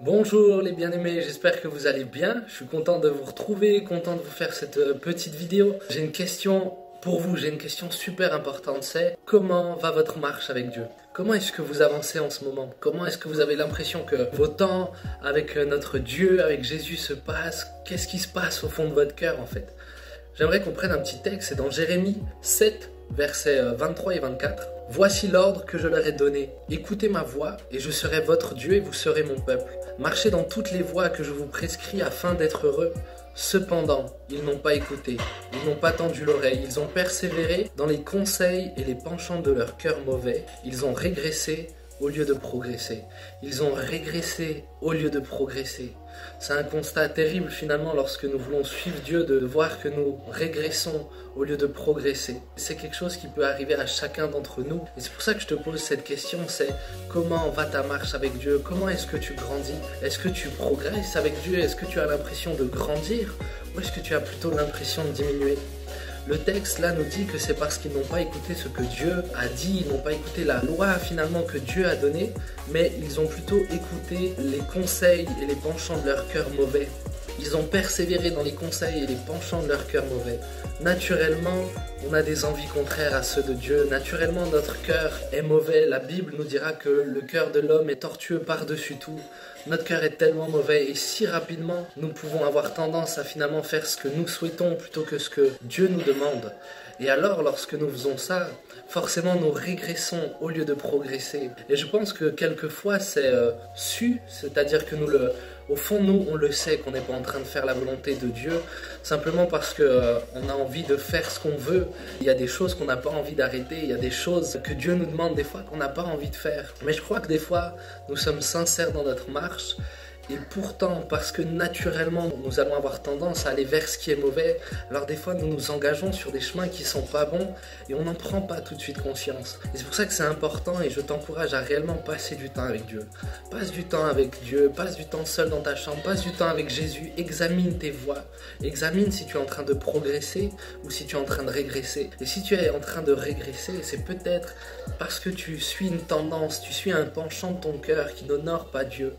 Bonjour les bien-aimés, j'espère que vous allez bien. Je suis content de vous retrouver, content de vous faire cette petite vidéo. J'ai une question pour vous, j'ai une question super importante, c'est comment va votre marche avec Dieu? Comment est-ce que vous avancez en ce moment? Comment est-ce que vous avez l'impression que vos temps avec notre Dieu, avec Jésus se passent? Qu'est-ce qui se passe au fond de votre cœur en fait? J'aimerais qu'on prenne un petit texte, c'est dans Jérémie 7, versets 23 et 24. Voici l'ordre que je leur ai donné. Écoutez ma voix et je serai votre Dieu et vous serez mon peuple. Marchez dans toutes les voies que je vous prescris afin d'être heureux. Cependant, ils n'ont pas écouté, ils n'ont pas tendu l'oreille, ils ont persévéré dans les conseils et les penchants de leur cœur mauvais. Ils ont régressé au lieu de progresser. Ils ont régressé au lieu de progresser. C'est un constat terrible finalement lorsque nous voulons suivre Dieu, de voir que nous régressons au lieu de progresser. C'est quelque chose qui peut arriver à chacun d'entre nous. Et c'est pour ça que je te pose cette question, c'est comment va ta marche avec Dieu? Comment est-ce que tu grandis? Est-ce que tu progresses avec Dieu? Est-ce que tu as l'impression de grandir? Ou est-ce que tu as plutôt l'impression de diminuer? Le texte là nous dit que c'est parce qu'ils n'ont pas écouté ce que Dieu a dit, ils n'ont pas écouté la loi finalement que Dieu a donnée, mais ils ont plutôt écouté les conseils et les penchants de leur cœur mauvais. Ils ont persévéré dans les conseils et les penchants de leur cœur mauvais. Naturellement, on a des envies contraires à ceux de Dieu. Naturellement, notre cœur est mauvais. La Bible nous dira que le cœur de l'homme est tortueux par-dessus tout. Notre cœur est tellement mauvais et si rapidement, nous pouvons avoir tendance à finalement faire ce que nous souhaitons plutôt que ce que Dieu nous demande. Et alors, lorsque nous faisons ça, forcément nous régressons au lieu de progresser. Et je pense que quelquefois c'est c'est-à-dire que au fond nous on le sait qu'on n'est pas en train de faire la volonté de Dieu, simplement parce qu'on a envie de faire ce qu'on veut. Il y a des choses qu'on n'a pas envie d'arrêter, il y a des choses que Dieu nous demande des fois qu'on n'a pas envie de faire. Mais je crois que des fois nous sommes sincères dans notre marche. Et pourtant, parce que naturellement, nous allons avoir tendance à aller vers ce qui est mauvais, alors des fois, nous nous engageons sur des chemins qui ne sont pas bons et on n'en prend pas tout de suite conscience. Et c'est pour ça que c'est important et je t'encourage à réellement passer du temps avec Dieu. Passe du temps avec Dieu, passe du temps seul dans ta chambre, passe du temps avec Jésus, examine tes voies, examine si tu es en train de progresser ou si tu es en train de régresser. Et si tu es en train de régresser, c'est peut-être parce que tu suis une tendance, tu suis un penchant de ton cœur qui n'honore pas Dieu.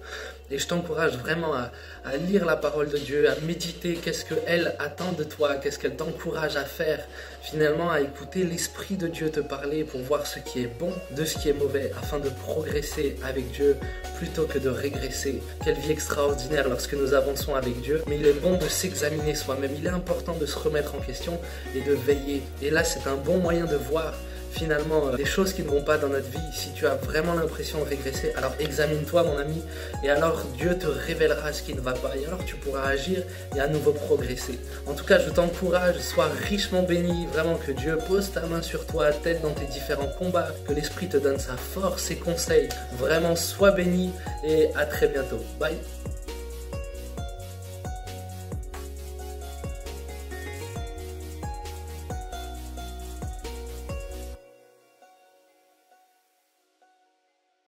Et je t'encourage vraiment à lire la parole de Dieu, à méditer qu'est-ce qu'elle attend de toi, qu'est-ce qu'elle t'encourage à faire. Finalement, à écouter l'Esprit de Dieu te parler pour voir ce qui est bon de ce qui est mauvais, afin de progresser avec Dieu plutôt que de régresser. Quelle vie extraordinaire lorsque nous avançons avec Dieu. Mais il est bon de s'examiner soi-même, il est important de se remettre en question et de veiller. Et là, c'est un bon moyen de voir finalement des choses qui ne vont pas dans notre vie. Si tu as vraiment l'impression de régresser, alors examine-toi mon ami, et alors Dieu te révélera ce qui ne va pas, et alors tu pourras agir et à nouveau progresser. En tout cas, je t'encourage, sois richement béni, vraiment que Dieu pose ta main sur toi, t'aide dans tes différents combats, que l'Esprit te donne sa force et conseils. Vraiment, sois béni et à très bientôt. Bye.